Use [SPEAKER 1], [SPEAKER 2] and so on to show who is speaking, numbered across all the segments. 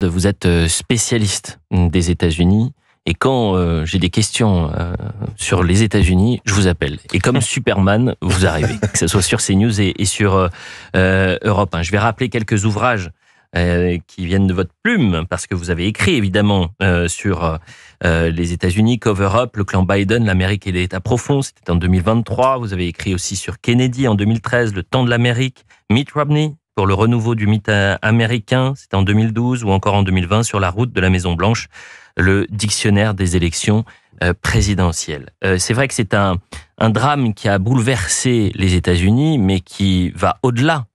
[SPEAKER 1] Vous êtes spécialiste des États-Unis et quand j'ai des questions sur les États-Unis, je vous appelle. Et comme Superman, vous arrivez, que ce soit sur CNews et sur Europe 1. Je vais rappeler quelques ouvrages qui viennent de votre plume, parce que vous avez écrit évidemment sur les États-Unis, Cover Up, le clan Biden, l'Amérique et l'État profond, c'était en 2023. Vous avez écrit aussi sur Kennedy en 2013, le temps de l'Amérique, Mitt Romney, pour le renouveau du mythe américain, c'était en 2012, ou encore en 2020, sur la route de la Maison-Blanche, le dictionnaire des élections présidentielles. C'est vrai que c'est un drame qui a bouleversé les États-Unis, mais qui va au-delà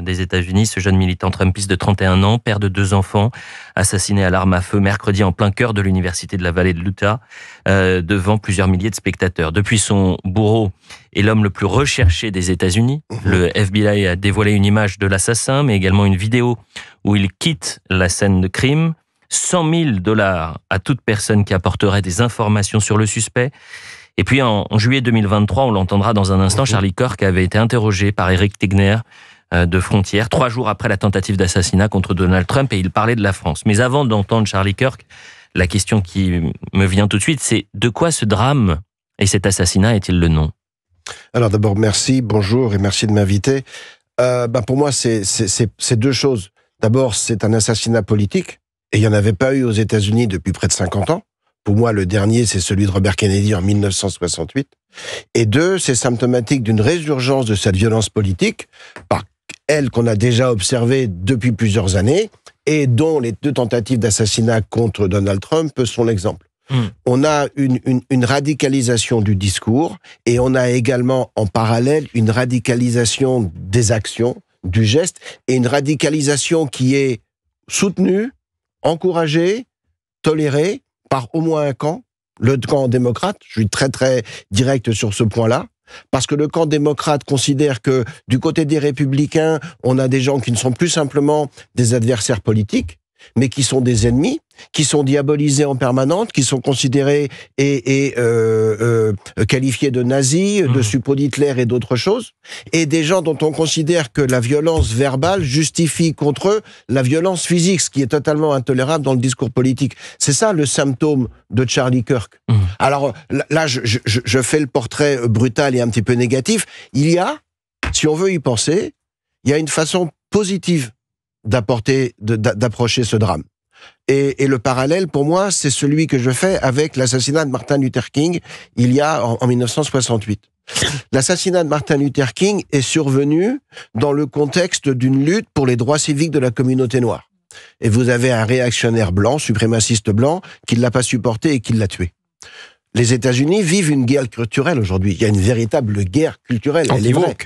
[SPEAKER 1] des États-Unis. Ce jeune militant trumpiste de 31 ans, père de 2 enfants, assassiné à l'arme à feu mercredi en plein cœur de l'université de la vallée de l'Utah, devant plusieurs milliers de spectateurs. Depuis son bourreau est l'homme le plus recherché des États-Unis. Le FBI a dévoilé une image de l'assassin, mais également une vidéo où il quitte la scène de crime. $100 000 à toute personne qui apporterait des informations sur le suspect. Et puis en juillet 2023, on l'entendra dans un instant, Charlie Kirk avait été interrogé par Eric Tegner de Frontières, 3 jours après la tentative d'assassinat contre Donald Trump, et il parlait de la France. Mais avant d'entendre Charlie Kirk, la question qui me vient tout de suite, c'est de quoi ce drame et cet assassinat est-il le nom?
[SPEAKER 2] Alors d'abord, merci, bonjour et merci de m'inviter. Pour moi, c'est 2 choses. D'abord, c'est un assassinat politique, et il n'y en avait pas eu aux États-Unis depuis près de 50 ans. Pour moi, le dernier, c'est celui de Robert Kennedy en 1968. Et 2, c'est symptomatique d'une résurgence de cette violence politique, par elle qu'on a déjà observée depuis plusieurs années, et dont les 2 tentatives d'assassinat contre Donald Trump sont l'exemple. On a une radicalisation du discours, et on a également en parallèle une radicalisation des actions, du geste, et une radicalisation qui est soutenue, encouragée, tolérée par au moins un camp, le camp démocrate. Je suis très très direct sur ce point-là, parce que le camp démocrate considère que du côté des républicains, on a des gens qui ne sont plus simplement des adversaires politiques, mais qui sont des ennemis, qui sont diabolisés en permanence, qui sont considérés et qualifiés de nazis, de suppôts d'Hitler et d'autres choses, et des gens dont on considère que la violence verbale justifie contre eux la violence physique, ce qui est totalement intolérable dans le discours politique. C'est ça le symptôme de Charlie Kirk. Alors là, je fais le portrait brutal et un petit peu négatif. Il y a, si on veut y penser, il y a une façon positive d'approcher ce drame. Et le parallèle, pour moi, c'est celui que je fais avec l'assassinat de Martin Luther King, il y a en 1968. L'assassinat de Martin Luther King est survenu dans le contexte d'une lutte pour les droits civiques de la communauté noire. Et vous avez un réactionnaire blanc, suprémaciste blanc, qui ne l'a pas supporté et qui l'a tué. Les États-Unis vivent une guerre culturelle aujourd'hui. Il y a une véritable guerre culturelle. Elle est vraie.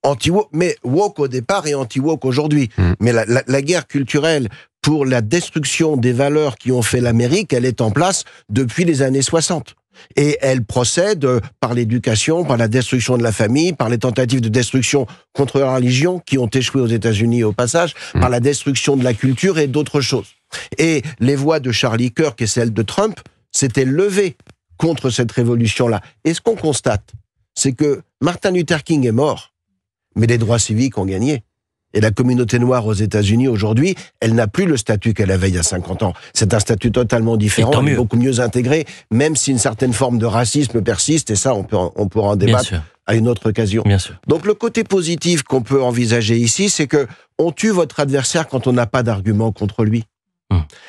[SPEAKER 2] Anti-woke, mais woke au départ et anti-woke aujourd'hui. Mais la guerre culturelle pour la destruction des valeurs qui ont fait l'Amérique, elle est en place depuis les années 60. Et elle procède par l'éducation, par la destruction de la famille, par les tentatives de destruction contre la religion qui ont échoué aux États-Unis au passage, par la destruction de la culture et d'autres choses. Et les voix de Charlie Kirk et celles de Trump s'étaient levées contre cette révolution-là. Et ce qu'on constate, c'est que Martin Luther King est mort, mais les droits civiques ont gagné. Et la communauté noire aux États-Unis, aujourd'hui, elle n'a plus le statut qu'elle avait il y a 50 ans. C'est un statut totalement différent, beaucoup mieux intégré, même si une certaine forme de racisme persiste, et ça, on pourra en débattre à une autre occasion. Donc le côté positif qu'on peut envisager ici, c'est que on tue votre adversaire quand on n'a pas d'argument contre lui.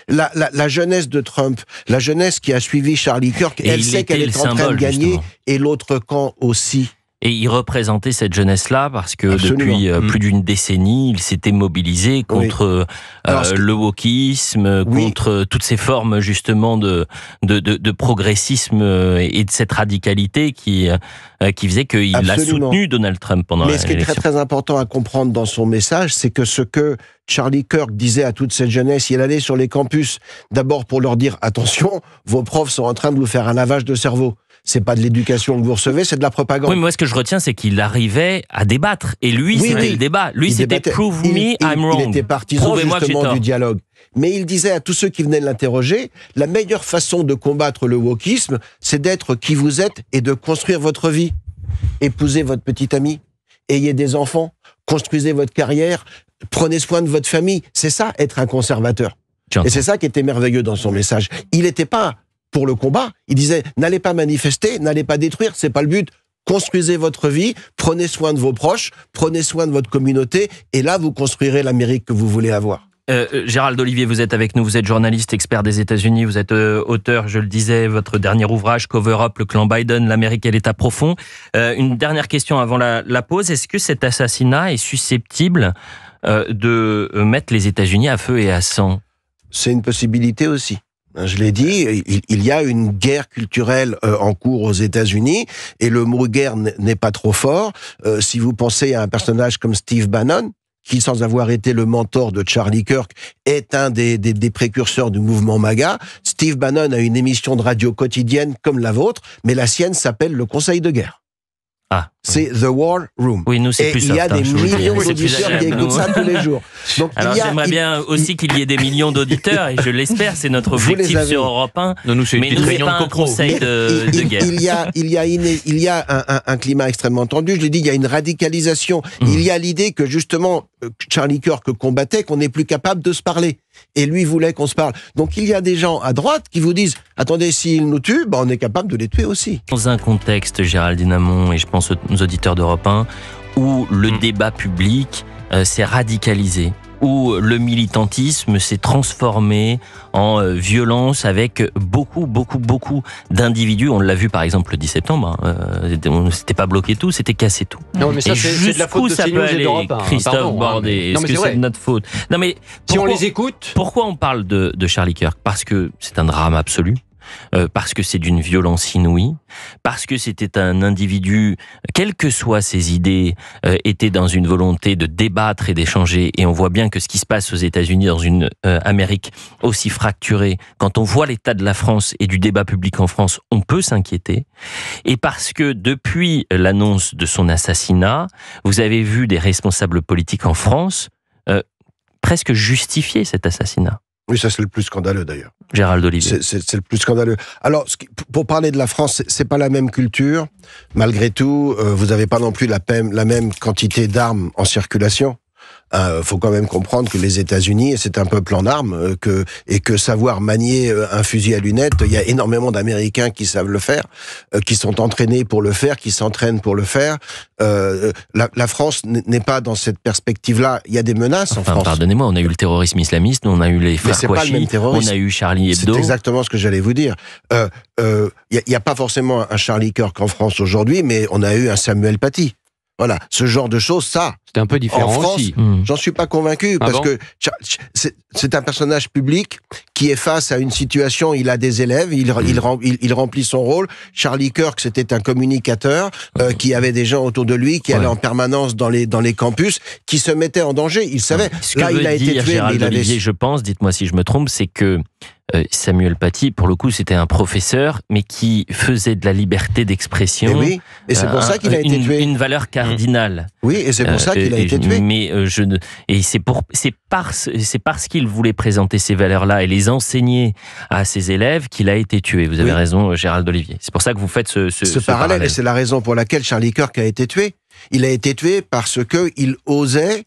[SPEAKER 2] La jeunesse de Trump, la jeunesse qui a suivi Charlie Kirk, elle sait qu'elle est en train de gagner, justement. Et l'autre camp aussi.
[SPEAKER 1] Et il représentait cette jeunesse-là parce que depuis plus d'une décennie, il s'était mobilisé contre le wokisme, contre toutes ces formes justement de progressisme et de cette radicalité qui faisait qu'il a soutenu Donald Trump pendant l'élection.
[SPEAKER 2] Mais ce qui est très très important à comprendre dans son message, c'est que ce que Charlie Kirk disait à toute cette jeunesse, il allait sur les campus d'abord pour leur dire « Attention, vos profs sont en train de vous faire un lavage de cerveau ». C'est pas de l'éducation que vous recevez, c'est de la propagande.
[SPEAKER 1] Oui, mais moi, ce que je retiens, c'est qu'il arrivait à débattre. Et lui, c'était le débat. Lui, c'était « Prove me I'm wrong ».
[SPEAKER 2] Il était partisan justement du dialogue. Mais il disait à tous ceux qui venaient l'interroger, la meilleure façon de combattre le wokisme, c'est d'être qui vous êtes et de construire votre vie. Épousez votre petite amie, ayez des enfants, construisez votre carrière, prenez soin de votre famille. C'est ça, être un conservateur. Et c'est ça qui était merveilleux dans son message. Il n'était pas pour le combat. Il disait, n'allez pas manifester, n'allez pas détruire, c'est pas le but. Construisez votre vie, prenez soin de vos proches, prenez soin de votre communauté, et là, vous construirez l'Amérique que vous voulez avoir.
[SPEAKER 1] Gérald Olivier, vous êtes avec nous, vous êtes journaliste, expert des États-Unis, vous êtes auteur, je le disais, votre dernier ouvrage, Cover Up, le clan Biden, l'Amérique et l'État profond. Une dernière question avant la pause, est-ce que cet assassinat est susceptible de mettre les États-Unis à feu et à sang?
[SPEAKER 2] C'est une possibilité aussi. Je l'ai dit, il y a une guerre culturelle en cours aux États-Unis, et le mot guerre n'est pas trop fort. Si vous pensez à un personnage comme Steve Bannon, qui, sans avoir été le mentor de Charlie Kirk, est un des précurseurs du mouvement MAGA. Steve Bannon a une émission de radio quotidienne comme la vôtre, mais la sienne s'appelle Le Conseil de guerre.
[SPEAKER 1] Ah,
[SPEAKER 2] c'est The War Room.
[SPEAKER 1] Oui, nous, c'est plus
[SPEAKER 2] il y a des millions
[SPEAKER 1] d'auditeurs
[SPEAKER 2] qui écoutent ça tous les jours.
[SPEAKER 1] Donc, alors, j'aimerais bien aussi qu'il y ait des millions d'auditeurs, et je l'espère, c'est notre objectif sur Europe 1.
[SPEAKER 3] Non, nous, c'est
[SPEAKER 1] mais nous, c'est pas un conseil de guerre.
[SPEAKER 2] Il y a un climat extrêmement tendu. Je l'ai dit, il y a une radicalisation. Il y a l'idée que, justement, Charlie Kirk combattait, qu'on n'est plus capable de se parler. Et lui voulait qu'on se parle. Donc, il y a des gens à droite qui vous disent, attendez, s'ils nous tuent, on est capable de les tuer aussi.
[SPEAKER 1] Dans un contexte, Géraldine Amont, et je pense aux auditeurs d'Europe 1, où le débat public s'est radicalisé, où le militantisme s'est transformé en violence avec beaucoup d'individus. On l'a vu par exemple le 10 septembre, on ne s'était pas bloqué tout, c'était cassé tout.
[SPEAKER 3] Non, mais ça, c'est de la faute de CNews et d'Europe 1.
[SPEAKER 1] Christophe Bordet, est-ce que c'est de notre faute? Non, mais
[SPEAKER 3] si on les écoute...
[SPEAKER 1] Pourquoi on parle de Charlie Kirk? Parce que c'est un drame absolu. Parce que c'est d'une violence inouïe, parce que c'était un individu, quelles que soient ses idées, était dans une volonté de débattre et d'échanger, et on voit bien que ce qui se passe aux États-Unis, dans une Amérique aussi fracturée, quand on voit l'état de la France et du débat public en France, on peut s'inquiéter, et parce que depuis l'annonce de son assassinat, vous avez vu des responsables politiques en France presque justifier cet assassinat.
[SPEAKER 2] Oui, ça c'est le plus scandaleux d'ailleurs.
[SPEAKER 1] Gérald Olivier.
[SPEAKER 2] C'est le plus scandaleux. Alors, pour parler de la France, c'est pas la même culture. Malgré tout, vous avez pas non plus la même quantité d'armes en circulation. Faut quand même comprendre que les États-Unis, c'est un peuple en armes, et que savoir manier un fusil à lunettes, il y a énormément d'Américains qui savent le faire, qui sont entraînés pour le faire, qui s'entraînent pour le faire. La France n'est pas dans cette perspective-là. Il y a des menaces en France.
[SPEAKER 1] Pardonnez-moi, on a eu le terrorisme islamiste, on a eu les frères Kouachi, on a eu Charlie Hebdo.
[SPEAKER 2] C'est exactement ce que j'allais vous dire. Il y a pas forcément un Charlie Kirk en France aujourd'hui, mais on a eu un Samuel Paty. Voilà, ce genre de choses, ça.
[SPEAKER 3] C'est un peu différent
[SPEAKER 2] en France,
[SPEAKER 3] aussi.
[SPEAKER 2] J'en suis pas convaincu, parce que c'est un personnage public qui est face à une situation, il a des élèves, il remplit son rôle. Charlie Kirk, c'était un communicateur qui avait des gens autour de lui, qui allaient en permanence dans les campus, qui se mettaient en danger. Il savait.
[SPEAKER 1] Là, il a été tué, Gérald Olivier, je pense, dites-moi si je me trompe, c'est que Samuel Paty, pour le coup, c'était un professeur, mais qui faisait de la liberté d'expression.
[SPEAKER 2] Et oui, et c'est pour ça qu'il a été tué.
[SPEAKER 1] Une valeur cardinale.
[SPEAKER 2] Oui, et c'est pour ça qu'il a été tué.
[SPEAKER 1] Mais c'est parce qu'il voulait présenter ces valeurs-là et les enseigner à ses élèves qu'il a été tué. Vous avez raison, Gérald Olivier. C'est pour ça que vous faites ce parallèle.
[SPEAKER 2] Et c'est la raison pour laquelle Charlie Kirk a été tué. Il a été tué parce que il osait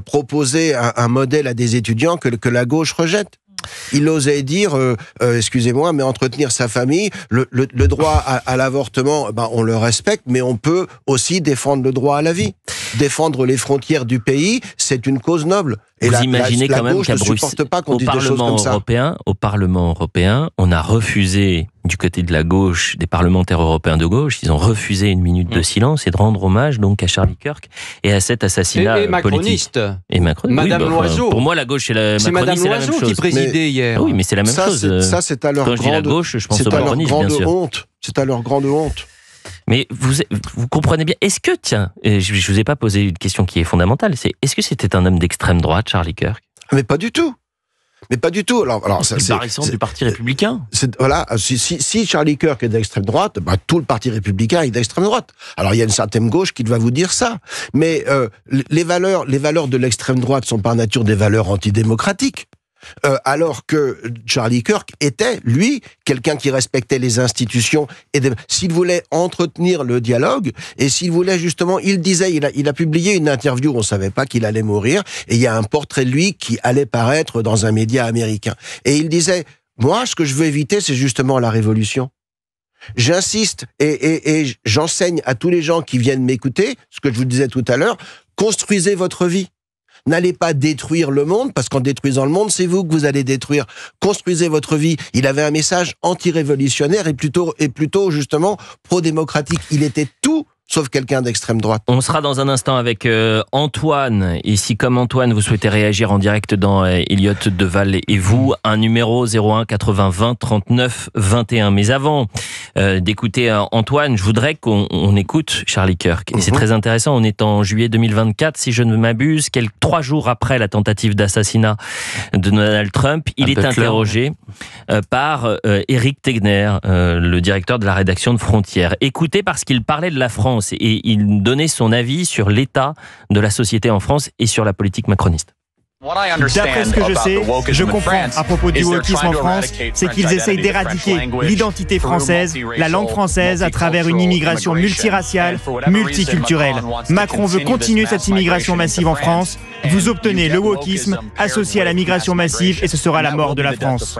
[SPEAKER 2] proposer un modèle à des étudiants que la gauche rejette. Il osait dire, excusez-moi, mais entretenir sa famille, le droit à l'avortement, on le respecte, mais on peut aussi défendre le droit à la vie. Défendre les frontières du pays, c'est une cause noble. Et
[SPEAKER 1] vous imaginez quand même qu'à
[SPEAKER 2] Bruxelles,
[SPEAKER 1] au Parlement européen, on a refusé, du côté de la gauche, des parlementaires européens de gauche, ils ont refusé une minute de silence et de rendre hommage donc à Charlie Kirk et à cet assassinat politique. Et macroniste.
[SPEAKER 3] Madame Loiseau.
[SPEAKER 1] Pour moi, la gauche et la macroniste, c'est la même chose.
[SPEAKER 3] C'est Madame Loiseau qui présidait hier.
[SPEAKER 1] Oui, mais c'est la même chose.
[SPEAKER 2] Ça, c'est à leur
[SPEAKER 1] Quand je dis la gauche, je pense au macronisme, bien sûr.
[SPEAKER 2] Honte. C'est à leur grande honte.
[SPEAKER 1] Mais vous comprenez bien, est-ce que, tiens, je vous ai pas posé une question qui est fondamentale, est-ce que c'était un homme d'extrême droite, Charlie Kirk?
[SPEAKER 2] Mais pas du tout. Mais pas du tout. Alors
[SPEAKER 1] c'est du Parti républicain.
[SPEAKER 2] Voilà, si Charlie Kirk est d'extrême droite, tout le Parti républicain est d'extrême droite. Alors il y a une certaine gauche qui va vous dire ça. Mais les valeurs de l'extrême droite sont par nature des valeurs antidémocratiques. Alors que Charlie Kirk était, lui, quelqu'un qui respectait les institutions et s'il voulait entretenir le dialogue et s'il voulait justement, il disait, il a publié une interview, on savait pas qu'il allait mourir et il y a un portrait de lui qui allait paraître dans un média américain. Et il disait, moi, ce que je veux éviter, c'est justement la révolution. J'insiste et j'enseigne à tous les gens qui viennent m'écouter, ce que je vous disais tout à l'heure, construisez votre vie. N'allez pas détruire le monde, parce qu'en détruisant le monde, c'est vous que vous allez détruire. Construisez votre vie. Il avait un message anti-révolutionnaire et plutôt justement pro-démocratique. Il était tout sauf quelqu'un d'extrême droite.
[SPEAKER 1] On sera dans un instant avec Antoine. Et si, comme Antoine, vous souhaitez réagir en direct dans Elliot Deval et vous, un numéro 01 80 20 39 21. Mais avant d'écouter Antoine, je voudrais qu'on écoute Charlie Kirk. Et c'est très intéressant, on est en juillet 2024, si je ne m'abuse, 3 jours après la tentative d'assassinat de Donald Trump. Il est interrogé par Éric Tegner, le directeur de la rédaction de Frontières. Écoutez, parce qu'il parlait de la France et il donnait son avis sur l'état de la société en France et sur la politique macroniste.
[SPEAKER 4] D'après ce que je sais, je comprends à propos du wokisme en France, c'est qu'ils essayent d'éradiquer l'identité française, la langue française à travers une immigration multiraciale, multiculturelle. Macron veut continuer cette immigration massive en France. Vous obtenez le wokisme associé à la migration massive et ce sera la mort de la France.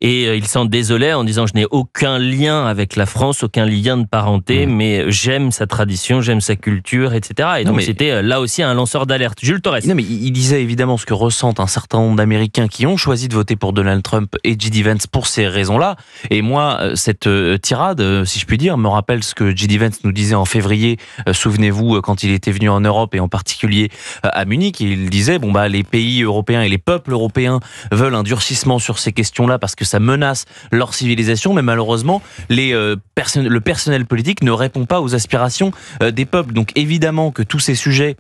[SPEAKER 1] Et il s'en désolait en disant « Je n'ai aucun lien avec la France, aucun lien de parenté, mais j'aime sa tradition, j'aime sa culture, etc. » Et donc c'était là aussi un lanceur d'alerte. Jules Torres.
[SPEAKER 5] Non, mais il disait évidemment ce que ressentent un certain nombre d'Américains qui ont choisi de voter pour Donald Trump et J.D. Vance pour ces raisons-là. Et moi, cette tirade, si je puis dire, me rappelle ce que J.D. Vance nous disait en février, souvenez-vous, quand il était venu en Europe et en particulier à Munich. Et il disait, les pays européens et les peuples européens veulent un durcissement sur ces questions-là parce que ça menace leur civilisation, mais malheureusement, le personnel politique ne répond pas aux aspirations des peuples. Donc évidemment que tous ces sujets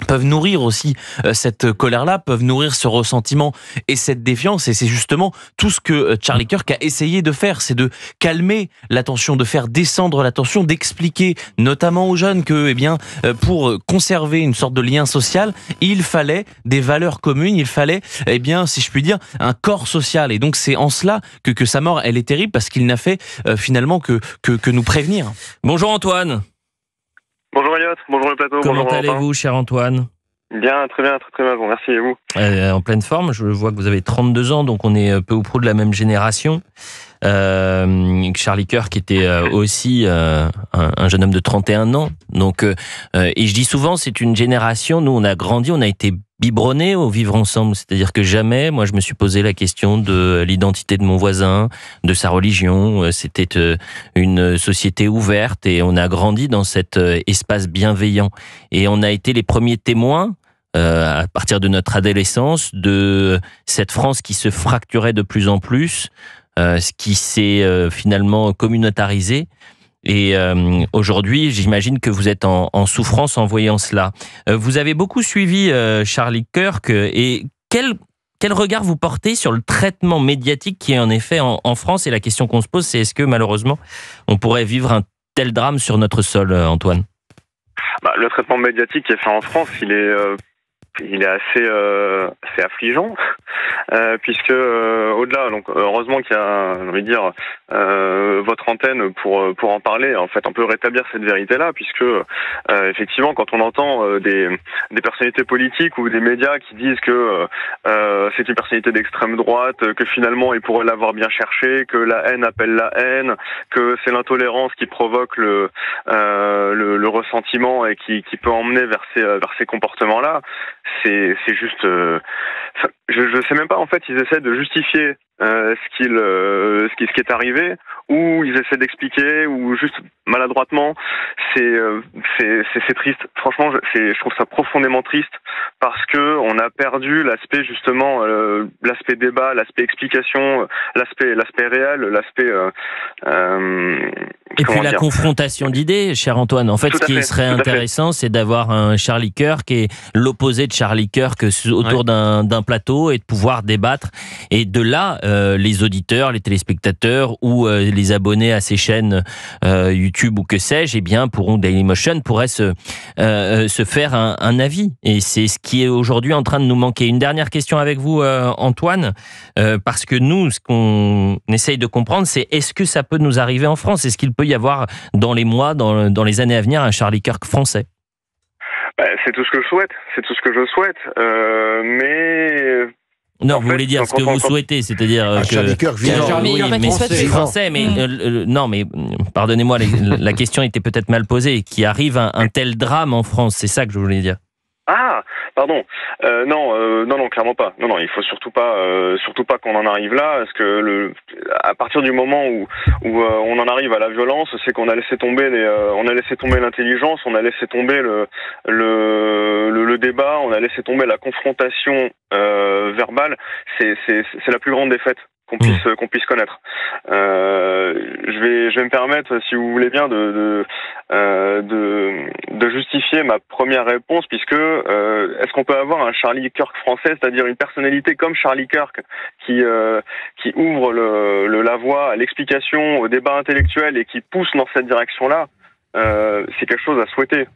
[SPEAKER 5] peuvent nourrir aussi cette colère-là, peuvent nourrir ce ressentiment et cette défiance. Et c'est justement tout ce que Charlie Kirk a essayé de faire, c'est de calmer la tension, de faire descendre la tension, d'expliquer notamment aux jeunes que, pour conserver une sorte de lien social, il fallait des valeurs communes, il fallait, si je puis dire, un corps social. Et donc c'est en cela que sa mort, elle est terrible, parce qu'il n'a fait finalement que nous prévenir.
[SPEAKER 1] Bonjour Antoine.
[SPEAKER 6] Bonjour Elliot, bonjour le plateau.
[SPEAKER 1] Comment allez-vous, cher Antoine ?
[SPEAKER 6] Bien, très bien, je vous remercie, et vous ?
[SPEAKER 1] En pleine forme, je vois que vous avez 32 ans, donc on est peu ou prou de la même génération. Charlie Kirk était aussi un jeune homme de 31 ans. Donc, et je dis souvent, c'est une génération, nous on a grandi, on a été biberonnés au vivre ensemble. C'est-à-dire que jamais, moi je me suis posé la question de l'identité de mon voisin, de sa religion. C'était une société ouverte et on a grandi dans cet espace bienveillant. Et on a été les premiers témoins à partir de notre adolescence, de cette France qui se fracturait de plus en plus, ce qui s'est finalement communautarisé. Et aujourd'hui, j'imagine que vous êtes en souffrance en voyant cela. Vous avez beaucoup suivi Charlie Kirk, et quel regard vous portez sur le traitement médiatique qui est en effet en France? Et la question qu'on se pose, c'est est-ce que malheureusement, on pourrait vivre un tel drame sur notre sol, Antoine?
[SPEAKER 6] Le traitement médiatique qui est fait en France, il est assez affligeant, puisque au-delà, donc heureusement qu'il y a, j'ai envie de dire, votre antenne pour en parler, en fait, on peut rétablir cette vérité-là, puisque effectivement, quand on entend des personnalités politiques ou des médias qui disent que c'est une personnalité d'extrême droite, que finalement ils pourraient l'avoir bien cherché, que la haine appelle la haine, que c'est l'intolérance qui provoque le ressentiment et qui peut emmener vers ces comportements-là. C'est juste, je sais même pas, en fait, ils essaient de justifier ce qui est arrivé, ou ils essaient d'expliquer, ou juste maladroitement. C'est triste. Franchement, je trouve ça profondément triste, parce que on a perdu l'aspect justement, l'aspect débat, l'aspect explication, l'aspect réel, l'aspect.
[SPEAKER 1] Et puis la confrontation d'idées, cher Antoine. En fait, ce qui serait intéressant, c'est d'avoir un Charlie Kirk et l'opposé de Charlie Kirk autour d'un plateau et de pouvoir débattre. Et de là, les auditeurs, les téléspectateurs ou les abonnés à ces chaînes YouTube ou que sais-je, eh bien, Dailymotion pourrait se faire un avis. Et c'est ce qui est aujourd'hui en train de nous manquer. Une dernière question avec vous, Antoine, parce que nous, ce qu'on essaye de comprendre, c'est est-ce que ça peut nous arriver en France? Est-ce qu'il peut y avoir dans les mois, dans les années à venir, un Charlie Kirk français?
[SPEAKER 6] C'est tout ce que je souhaite. C'est tout ce que je souhaite. Mais...
[SPEAKER 1] Non, vous voulez dire ce que vous souhaitez, c'est-à-dire que...
[SPEAKER 2] Charlie Kirk vivant.
[SPEAKER 1] Oui, mais français, mais non, mais pardonnez-moi, la question était peut-être mal posée. Qu'il arrive un tel drame en France, c'est ça que je voulais dire.
[SPEAKER 6] Ah, pardon. Non, clairement pas. Non, il faut surtout pas qu'on en arrive là, parce que à partir du moment où on en arrive à la violence, c'est qu'on a laissé tomber l'intelligence, on a laissé tomber le débat, on a laissé tomber la confrontation verbale. C'est la plus grande défaite qu'on puisse connaître. Je vais me permettre, si vous voulez bien, de justifier ma première réponse, puisque est-ce qu'on peut avoir un Charlie Kirk français, c'est-à-dire une personnalité comme Charlie Kirk qui ouvre la voie à l'explication, au débat intellectuel et qui pousse dans cette direction-là? C'est quelque chose à souhaiter.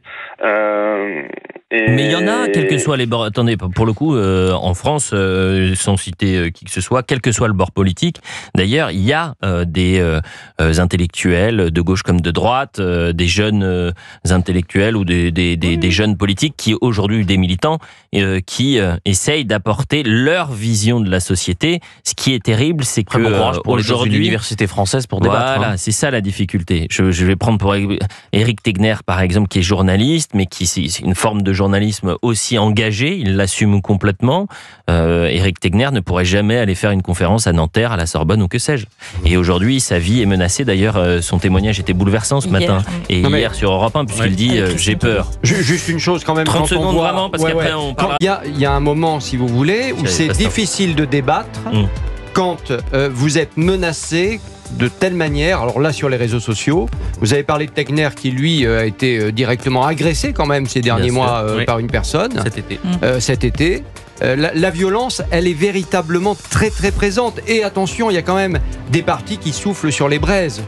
[SPEAKER 1] Mais il y en a, quel que soit les bords. Attendez, pour le coup, en France, sans citer qui que ce soit, quel que soit le bord politique, d'ailleurs, il y a des intellectuels de gauche comme de droite, des jeunes intellectuels ou des jeunes politiques qui aujourd'hui, des militants, qui essayent d'apporter leur vision de la société. Ce qui est terrible, c'est que
[SPEAKER 5] aujourd'hui, l'université française pour débattre.
[SPEAKER 1] Voilà, c'est ça la difficulté. Je vais prendre pour Éric Tegner, par exemple, qui est journaliste, mais qui c'est une forme de journalisme aussi engagé, il l'assume complètement. Éric Tegner ne pourrait jamais aller faire une conférence à Nanterre, à la Sorbonne ou que sais-je. Et aujourd'hui, sa vie est menacée. D'ailleurs, son témoignage était bouleversant ce matin. Et hier sur Europe 1, puisqu'il dit « j'ai peur ».
[SPEAKER 3] Juste une chose quand même.
[SPEAKER 1] 30 secondes vraiment, parce qu'après on parlera.
[SPEAKER 3] Il y a un moment, si vous voulez, où c'est difficile de débattre quand vous êtes menacé de telle manière. Alors là, sur les réseaux sociaux, vous avez parlé de Tegner qui, lui, a été directement agressé quand même ces derniers mois par une personne. Cet été. La violence, elle est véritablement très très présente. Et attention, il y a quand même des partis qui soufflent sur les braises.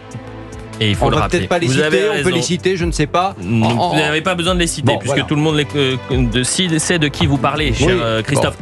[SPEAKER 1] Et il faut
[SPEAKER 3] on
[SPEAKER 1] le
[SPEAKER 3] va
[SPEAKER 1] rappeler.
[SPEAKER 3] peut-être pas les citer, on peut les citer, je ne sais pas.
[SPEAKER 1] Vous n'avez pas besoin de les citer, puisque tout le monde sait de qui vous parlez, cher Christophe.